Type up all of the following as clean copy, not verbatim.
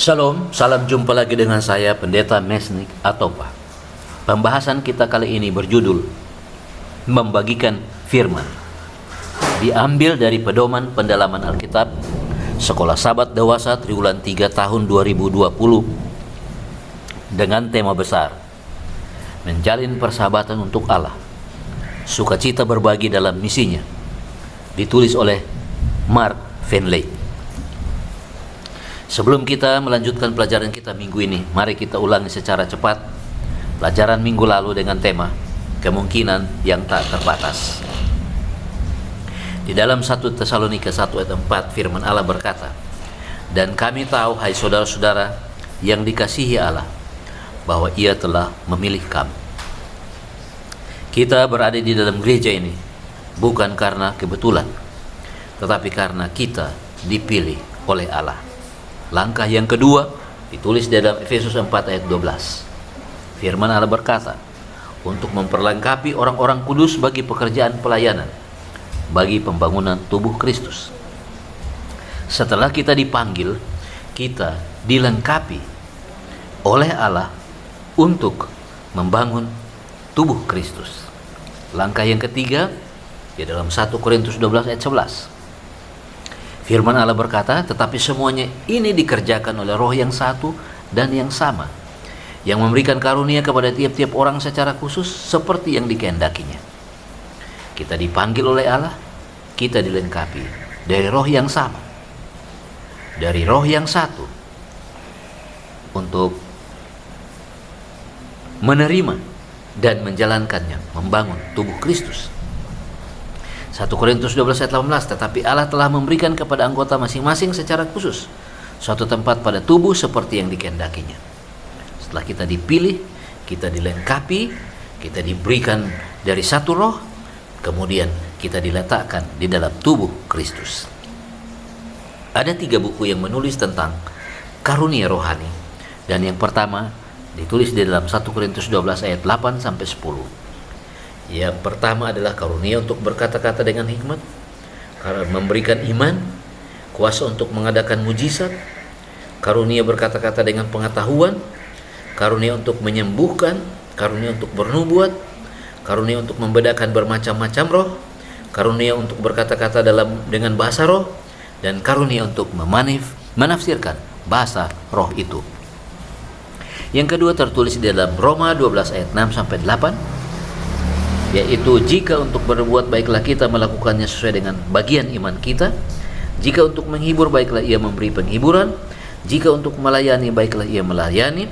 Shalom, salam jumpa lagi dengan saya Pendeta Mesnik Atopa. Pembahasan kita kali ini berjudul Membagikan Firman. Diambil dari Pedoman Pendalaman Alkitab Sekolah Sabat Dewasa Triwulan 3 tahun 2020 dengan tema besar Menjalin Persahabatan untuk Allah, Sukacita Berbagi dalam Misinya, ditulis oleh Mark Finley. Sebelum kita melanjutkan pelajaran kita minggu ini, mari kita ulangi secara cepat pelajaran minggu lalu dengan tema kemungkinan yang tak terbatas. Di dalam 1 Tesalonika 1 ayat 4 firman Allah berkata, "Dan kami tahu, hai saudara-saudara yang dikasihi Allah, bahwa Ia telah memilih kami." Kita berada di dalam gereja ini bukan karena kebetulan, tetapi karena kita dipilih oleh Allah. Langkah yang kedua ditulis di dalam Efesus 4 ayat 12. Firman Allah berkata, untuk memperlengkapi orang-orang kudus bagi pekerjaan pelayanan, bagi pembangunan tubuh Kristus. Setelah kita dipanggil, kita dilengkapi oleh Allah untuk membangun tubuh Kristus. Langkah yang ketiga di dalam 1 Korintus 12 ayat 11. Firman Allah berkata, tetapi semuanya ini dikerjakan oleh Roh yang satu dan yang sama, yang memberikan karunia kepada tiap-tiap orang secara khusus seperti yang dikehendakinya. Kita dipanggil oleh Allah, kita dilengkapi dari Roh yang sama, dari Roh yang satu, untuk menerima dan menjalankannya, membangun tubuh Kristus. 1 Korintus 12 ayat 18, tetapi Allah telah memberikan kepada anggota masing-masing secara khusus suatu tempat pada tubuh seperti yang dikehendakinya. Setelah kita dipilih, kita dilengkapi, kita diberikan dari satu roh, kemudian kita diletakkan di dalam tubuh Kristus. Ada 3 buku yang menulis tentang karunia rohani, dan yang pertama ditulis di dalam 1 Korintus 12 ayat 8 sampai 10. Yang pertama adalah karunia untuk berkata-kata dengan hikmat, memberikan iman, kuasa untuk mengadakan mujizat, karunia berkata-kata dengan pengetahuan, karunia untuk menyembuhkan, karunia untuk bernubuat, karunia untuk membedakan bermacam-macam roh, karunia untuk berkata-kata dengan bahasa roh, dan karunia untuk menafsirkan bahasa roh itu. Yang kedua tertulis di dalam Roma 12 ayat 6 sampai 8, yaitu jika untuk berbuat baiklah kita melakukannya sesuai dengan bagian iman kita, jika untuk menghibur baiklah ia memberi penghiburan, jika untuk melayani baiklah ia melayani,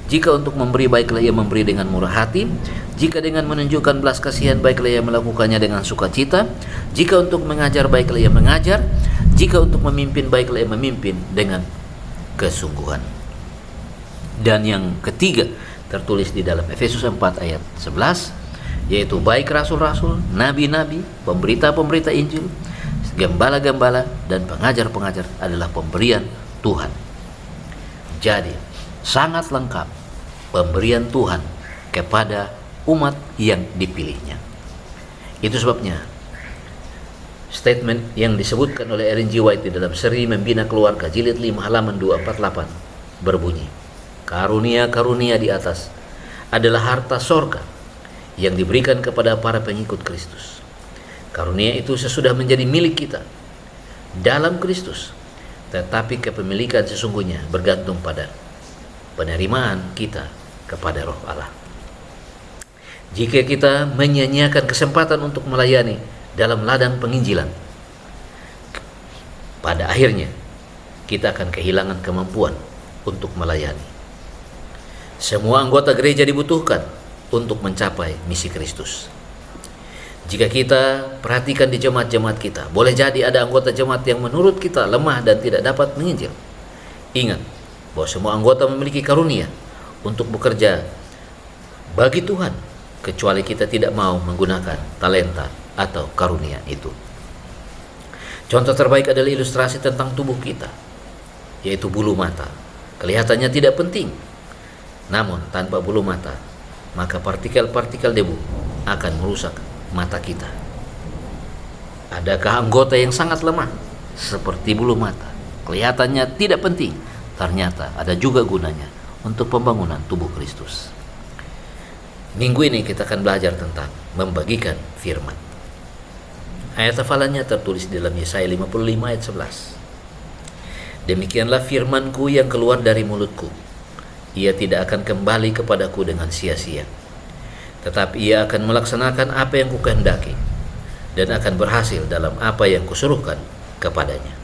jika untuk memberi baiklah ia memberi dengan murah hati, jika dengan menunjukkan belas kasihan baiklah ia melakukannya dengan sukacita, jika untuk mengajar baiklah ia mengajar, jika untuk memimpin baiklah ia memimpin dengan kesungguhan. Dan yang ketiga tertulis di dalam Efesus 4 ayat 11, yaitu baik rasul-rasul, nabi-nabi, pemberita-pemberita Injil, gembala-gembala, dan pengajar-pengajar adalah pemberian Tuhan. Jadi, sangat lengkap pemberian Tuhan kepada umat yang dipilihnya. Itu sebabnya statement yang disebutkan oleh Ellen G. White di dalam seri Membina Keluarga jilid 5 halaman 248 berbunyi, karunia-karunia di atas adalah harta sorga yang diberikan kepada para pengikut Kristus. Karunia itu sesudah menjadi milik kita dalam Kristus, tetapi kepemilikan sesungguhnya bergantung pada penerimaan kita kepada Roh Allah. Jika kita menyia-nyiakan kesempatan untuk melayani dalam ladang penginjilan, pada akhirnya kita akan kehilangan kemampuan untuk melayani. Semua anggota gereja dibutuhkan untuk mencapai misi Kristus. Jika kita perhatikan di jemaat-jemaat kita, boleh jadi ada anggota jemaat yang menurut kita lemah dan tidak dapat menginjil. Ingat bahwa semua anggota memiliki karunia untuk bekerja bagi Tuhan, kecuali kita tidak mau menggunakan talenta atau karunia itu. Contoh terbaik adalah ilustrasi tentang tubuh kita, yaitu bulu mata. Kelihatannya tidak penting, namun tanpa bulu mata, maka partikel-partikel debu akan merusak mata kita. Adakah anggota yang sangat lemah seperti bulu mata? Kelihatannya tidak penting, ternyata ada juga gunanya untuk pembangunan tubuh Kristus. Minggu ini kita akan belajar tentang membagikan firman. Ayat hafalannya tertulis di dalam Yesaya 55 ayat 11. Demikianlah firmanku yang keluar dari mulutku. Ia tidak akan kembali kepadaku dengan sia-sia, tetapi ia akan melaksanakan apa yang kukehendaki dan akan berhasil dalam apa yang kusuruhkan kepadanya.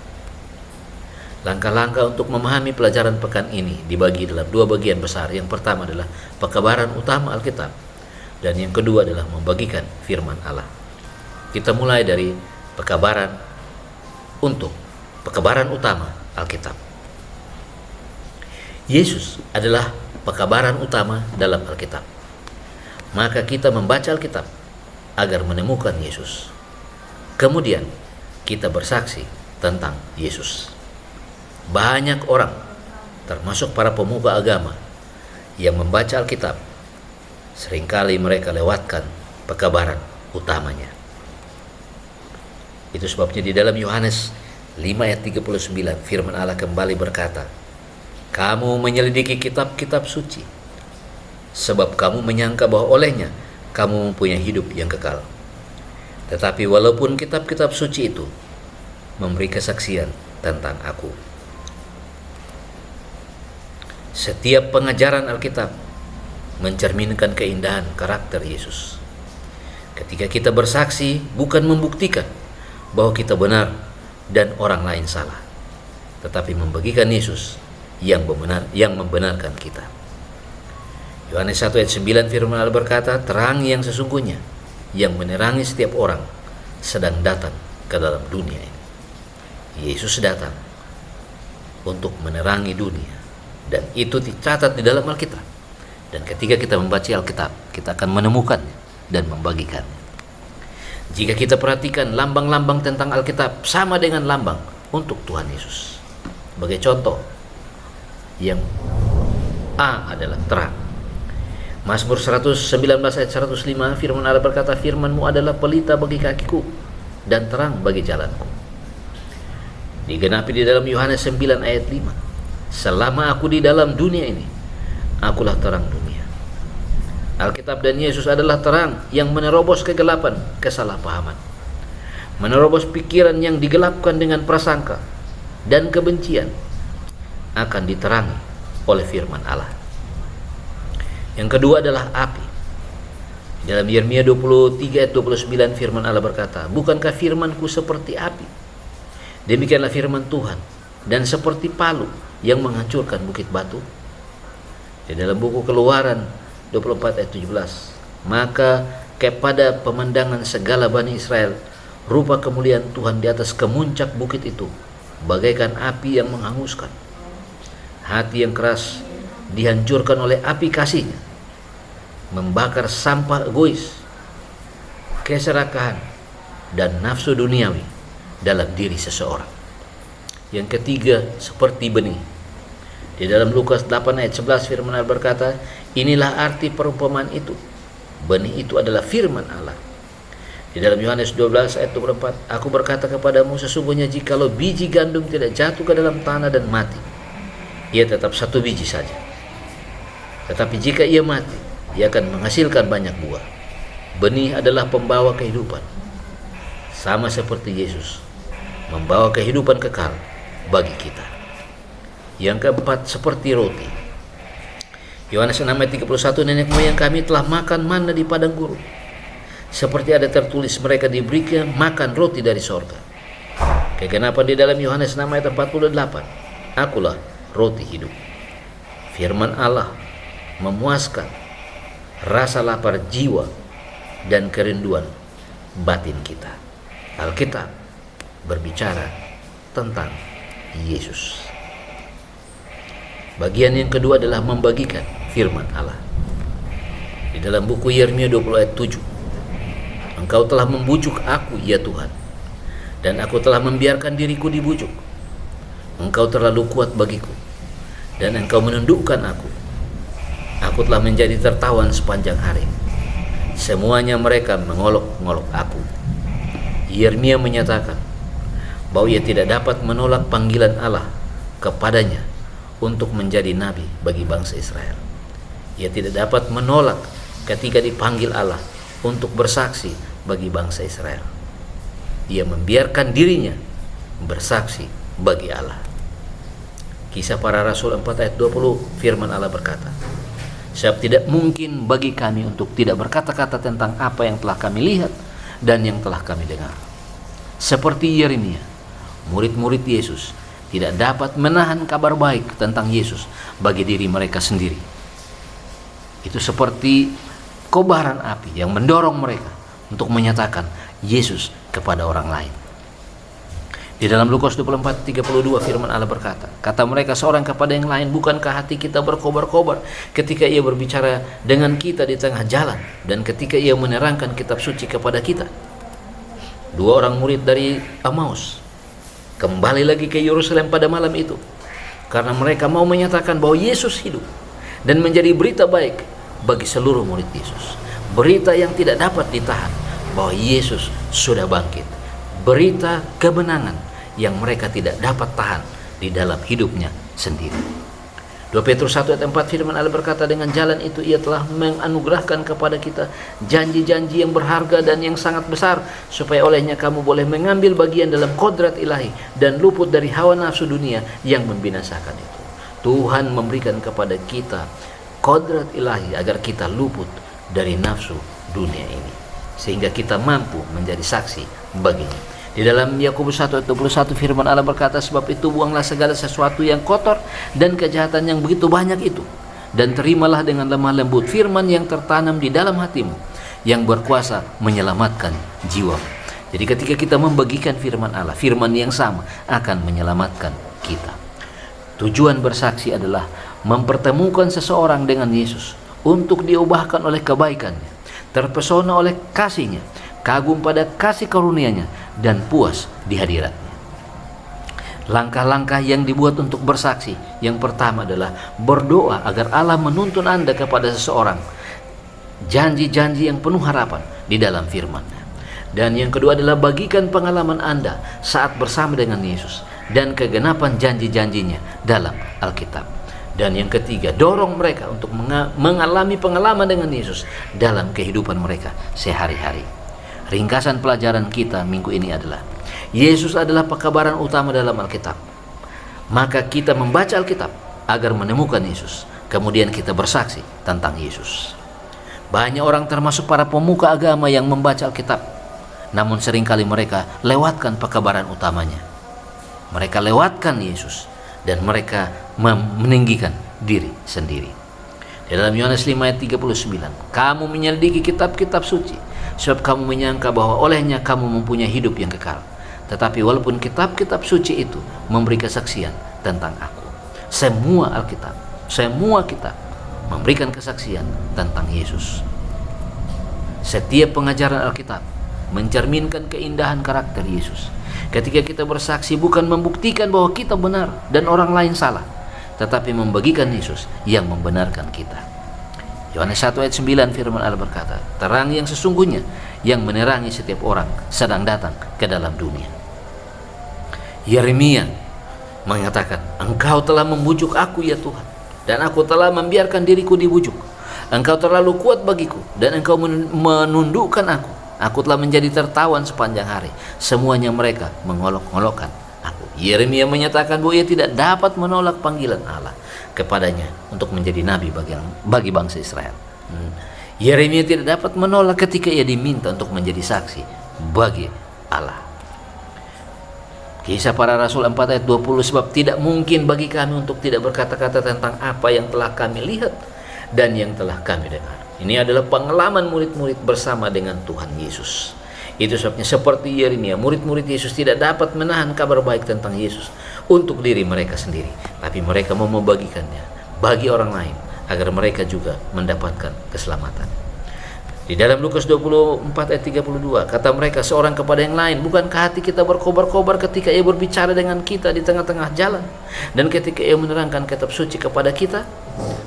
Langkah-langkah untuk memahami pelajaran pekan ini dibagi dalam dua bagian besar. Yang pertama adalah pekabaran utama Alkitab, dan yang kedua adalah membagikan firman Allah. Kita mulai dari pekabaran utama Alkitab. Yesus adalah pekabaran utama dalam Alkitab. Maka kita membaca Alkitab agar menemukan Yesus. Kemudian kita bersaksi tentang Yesus. Banyak orang, termasuk para pemuka agama, yang membaca Alkitab, seringkali mereka lewatkan pekabaran utamanya. Itu sebabnya di dalam Yohanes 5 ayat 39 firman Allah kembali berkata, "Kamu menyelidiki kitab-kitab suci, sebab kamu menyangka bahwa olehnya kamu mempunyai hidup yang kekal. Tetapi walaupun kitab-kitab suci itu memberi kesaksian tentang aku." Setiap pengajaran Alkitab mencerminkan keindahan karakter Yesus. Ketika kita bersaksi, bukan membuktikan bahwa kita benar dan orang lain salah, tetapi membagikan Yesus yang membenarkan kita. Yohanes 1 ayat 9 firman Allah berkata, "Terang yang sesungguhnya yang menerangi setiap orang sedang datang ke dalam dunia ini." Yesus datang untuk menerangi dunia, dan itu dicatat di dalam Alkitab. Dan ketika kita membaca Alkitab, kita akan menemukannya dan membagikannya. Jika kita perhatikan lambang-lambang tentang Alkitab sama dengan lambang untuk Tuhan Yesus. Sebagai contoh, yang A adalah terang. Mazmur 119 ayat 105 firman Allah berkata, "Firman-Mu adalah pelita bagi kakiku dan terang bagi jalanku." Digenapi di dalam Yohanes 9 ayat 5, "Selama aku di dalam dunia ini, akulah terang dunia." Alkitab dan Yesus adalah terang yang menerobos kegelapan, kesalahpahaman, menerobos pikiran yang digelapkan dengan prasangka dan kebencian, akan diterangi oleh firman Allah. Yang kedua adalah api. Dalam Yeremia 23 ayat 29 firman Allah berkata, "Bukankah firman-Ku seperti api? Demikianlah firman Tuhan, dan seperti palu yang menghancurkan bukit batu." Di dalam buku Keluaran 24 ayat 17, "Maka kepada pemandangan segala Bani Israel, rupa kemuliaan Tuhan di atas kemuncak bukit itu, bagaikan api yang menghanguskan. Hati yang keras dihancurkan oleh api kasihnya, membakar sampah egois, keserakahan, dan nafsu duniawi dalam diri seseorang." Yang ketiga, seperti benih. Di dalam Lukas 8 ayat 11 firman Allah berkata, "Inilah arti perumpamaan itu. Benih itu adalah firman Allah." Di dalam Yohanes 12 ayat 24, "Aku berkata kepadamu, sesungguhnya jikalau biji gandum tidak jatuh ke dalam tanah dan mati, ia tetap satu biji saja. Tetapi jika ia mati, ia akan menghasilkan banyak buah." Benih adalah pembawa kehidupan, sama seperti Yesus membawa kehidupan kekal bagi kita. Yang keempat, seperti roti. Yohanes 6 ayat 31, "Nenek moyang kami telah makan manna di padang gurun. Seperti ada tertulis, mereka diberikan makan roti dari sorga." Kegenapan di dalam Yohanes 6 ayat 48, "Akulah roti hidup." Firman Allah memuaskan rasa lapar jiwa dan kerinduan batin kita. Alkitab berbicara tentang Yesus. Bagian yang kedua adalah membagikan firman Allah. Di dalam buku Yeremia 20 ayat 7, "Engkau telah membujuk aku, ya Tuhan, dan aku telah membiarkan diriku dibujuk. Engkau terlalu kuat bagiku, dan engkau menundukkan aku. Aku telah menjadi tertawan sepanjang hari. Semuanya mereka mengolok-ngolok aku." Yeremia menyatakan bahwa ia tidak dapat menolak panggilan Allah kepadanya untuk menjadi nabi bagi bangsa Israel. Ia tidak dapat menolak ketika dipanggil Allah untuk bersaksi bagi bangsa Israel. Ia membiarkan dirinya bersaksi bagi Allah. Kisah Para Rasul 4 ayat 20, firman Allah berkata, sebab tidak mungkin bagi kami untuk tidak berkata-kata tentang apa yang telah kami lihat dan yang telah kami dengar. Seperti Yeremia, murid-murid Yesus tidak dapat menahan kabar baik tentang Yesus bagi diri mereka sendiri. Itu seperti kobaran api yang mendorong mereka untuk menyatakan Yesus kepada orang lain. Di dalam Lukas 24:32 firman Allah berkata, kata mereka seorang kepada yang lain, bukankah hati kita berkobar-kobar ketika ia berbicara dengan kita di tengah jalan dan ketika ia menerangkan kitab suci kepada kita? Dua orang murid dari Emmaus kembali lagi ke Yerusalem pada malam itu karena mereka mau menyatakan bahwa Yesus hidup dan menjadi berita baik bagi seluruh murid Yesus. Berita yang tidak dapat ditahan bahwa Yesus sudah bangkit. Berita kemenangan yang mereka tidak dapat tahan di dalam hidupnya sendiri. 2 Petrus 1 ayat 4 firman Allah berkata, dengan jalan itu ia telah menganugerahkan kepada kita janji-janji yang berharga dan yang sangat besar, supaya olehnya kamu boleh mengambil bagian dalam kodrat ilahi dan luput dari hawa nafsu dunia yang membinasakan itu. Tuhan memberikan kepada kita kodrat ilahi agar kita luput dari nafsu dunia ini, sehingga kita mampu menjadi saksi baginya. Di dalam Yakobus 1 ayat 21 firman Allah berkata, sebab itu buanglah segala sesuatu yang kotor dan kejahatan yang begitu banyak itu, dan terimalah dengan lemah lembut firman yang tertanam di dalam hatimu, yang berkuasa menyelamatkan jiwa. Jadi ketika kita membagikan firman Allah, firman yang sama akan menyelamatkan kita. Tujuan bersaksi adalah mempertemukan seseorang dengan Yesus untuk diubahkan oleh kebaikannya, terpesona oleh kasih-Nya, kagum pada kasih karunia-Nya, dan puas di hadirat-Nya. Langkah-langkah yang dibuat untuk bersaksi, yang pertama adalah berdoa agar Allah menuntun Anda kepada seseorang, janji-janji yang penuh harapan di dalam firman-Nya. Dan yang kedua adalah bagikan pengalaman Anda saat bersama dengan Yesus dan kegenapan janji-janjinya dalam Alkitab. Dan yang ketiga, dorong mereka untuk mengalami pengalaman dengan Yesus dalam kehidupan mereka sehari-hari. Ringkasan pelajaran kita minggu ini adalah, Yesus adalah pekabaran utama dalam Alkitab. Maka kita membaca Alkitab agar menemukan Yesus, kemudian kita bersaksi tentang Yesus. Banyak orang termasuk para pemuka agama yang membaca Alkitab, namun seringkali mereka lewatkan pekabaran utamanya. Mereka lewatkan Yesus dan mereka meninggikan diri sendiri. Di dalam Yohanes 5 ayat 39, kamu menyelidiki kitab-kitab suci, sebab kamu menyangka bahwa olehnya kamu mempunyai hidup yang kekal. Tetapi walaupun kitab-kitab suci itu memberi kesaksian tentang aku, semua Alkitab, semua kitab memberikan kesaksian tentang Yesus. Setiap pengajaran Alkitab mencerminkan keindahan karakter Yesus. Ketika kita bersaksi bukan membuktikan bahwa kita benar dan orang lain salah, tetapi membagikan Yesus yang membenarkan kita. Yohanes 1 ayat 9 firman Allah berkata, terang yang sesungguhnya yang menerangi setiap orang sedang datang ke dalam dunia. Yeremia mengatakan, engkau telah membujuk aku ya Tuhan, dan aku telah membiarkan diriku dibujuk. Engkau terlalu kuat bagiku, dan engkau menundukkan aku. Aku telah menjadi tertawan sepanjang hari. Semuanya mereka mengolok-olokkan aku. Yeremia menyatakan bahwa ia tidak dapat menolak panggilan Allah kepadanya untuk menjadi nabi bagi bangsa Israel. Yeremia tidak dapat menolak ketika ia diminta untuk menjadi saksi bagi Allah. Kisah Para Rasul 4 ayat 20, sebab tidak mungkin bagi kami untuk tidak berkata-kata tentang apa yang telah kami lihat dan yang telah kami dengar. Ini adalah pengalaman murid-murid bersama dengan Tuhan Yesus. Itu sebabnya seperti Yeremia, murid-murid Yesus tidak dapat menahan kabar baik tentang Yesus untuk diri mereka sendiri, tapi mereka mau membagikannya bagi orang lain agar mereka juga mendapatkan keselamatan. Di dalam Lukas 24 ayat 32, kata mereka seorang kepada yang lain, bukankah hati kita berkobar-kobar ketika ia berbicara dengan kita di tengah-tengah jalan dan ketika ia menerangkan kitab suci kepada kita?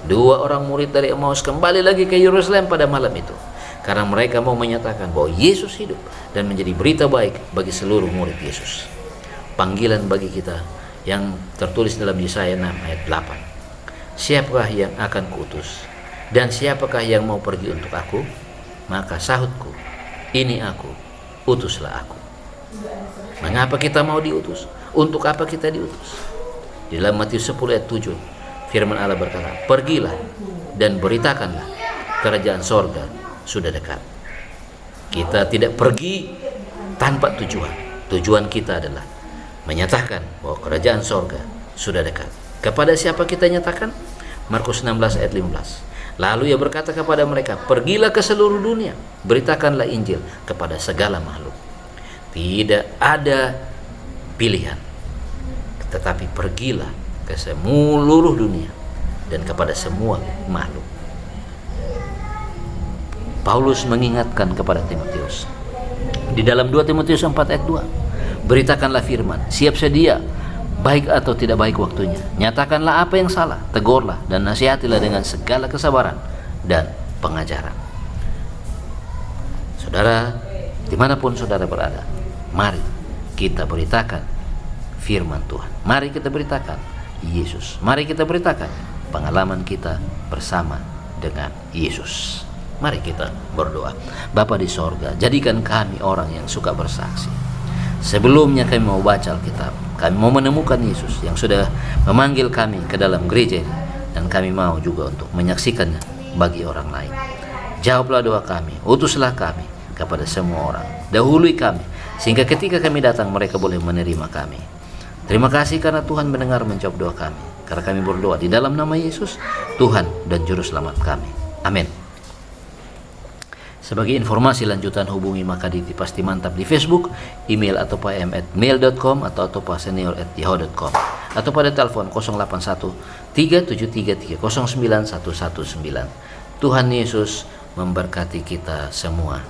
Dua orang murid dari Emmaus kembali lagi ke Yerusalem pada malam itu karena mereka mau menyatakan bahwa Yesus hidup dan menjadi berita baik bagi seluruh murid Yesus. Panggilan bagi kita yang tertulis dalam Yesaya 6 ayat 8. Siapakah yang akan kuutus? Dan siapakah yang mau pergi untuk aku? Maka sahutku, ini aku, utuslah aku. Mengapa kita mau diutus? Untuk apa kita diutus? Di dalam Matius 10 ayat 7, firman Allah berkata, pergilah dan beritakanlah kerajaan sorga sudah dekat. Kita tidak pergi tanpa tujuan. Tujuan kita adalah menyatakan bahwa kerajaan sorga sudah dekat. Kepada siapa kita nyatakan? Markus 16 ayat 15. Lalu ia berkata kepada mereka, pergilah ke seluruh dunia, beritakanlah Injil kepada segala makhluk. Tidak ada pilihan, tetapi pergilah ke seluruh dunia dan kepada semua makhluk. Paulus mengingatkan kepada Timotius di dalam 2 Timotius 4 ayat 2, beritakanlah firman, siap sedia, baik atau tidak baik waktunya. Nyatakanlah apa yang salah, tegurlah dan nasihatilah dengan segala kesabaran dan pengajaran. Saudara, dimanapun saudara berada, mari kita beritakan firman Tuhan. Mari kita beritakan Yesus. Mari kita beritakan pengalaman kita bersama dengan Yesus. Mari kita berdoa. Bapa di sorga, jadikan kami orang yang suka bersaksi. Sebelumnya kami mau baca Alkitab, kami mau menemukan Yesus yang sudah memanggil kami ke dalam gereja ini, dan kami mau juga untuk menyaksikannya bagi orang lain. Jawablah doa kami, utuslah kami kepada semua orang, dahului kami, sehingga ketika kami datang mereka boleh menerima kami. Terima kasih karena Tuhan mendengar menjawab doa kami, karena kami berdoa di dalam nama Yesus, Tuhan dan Juru Selamat kami. Amin. Sebagai informasi lanjutan hubungi Makaditi Pasti Mantap di Facebook, email atau pm@mail.com atau pasenior@yahoo.com atau pada telepon 081 373 309 119. Tuhan Yesus memberkati kita semua.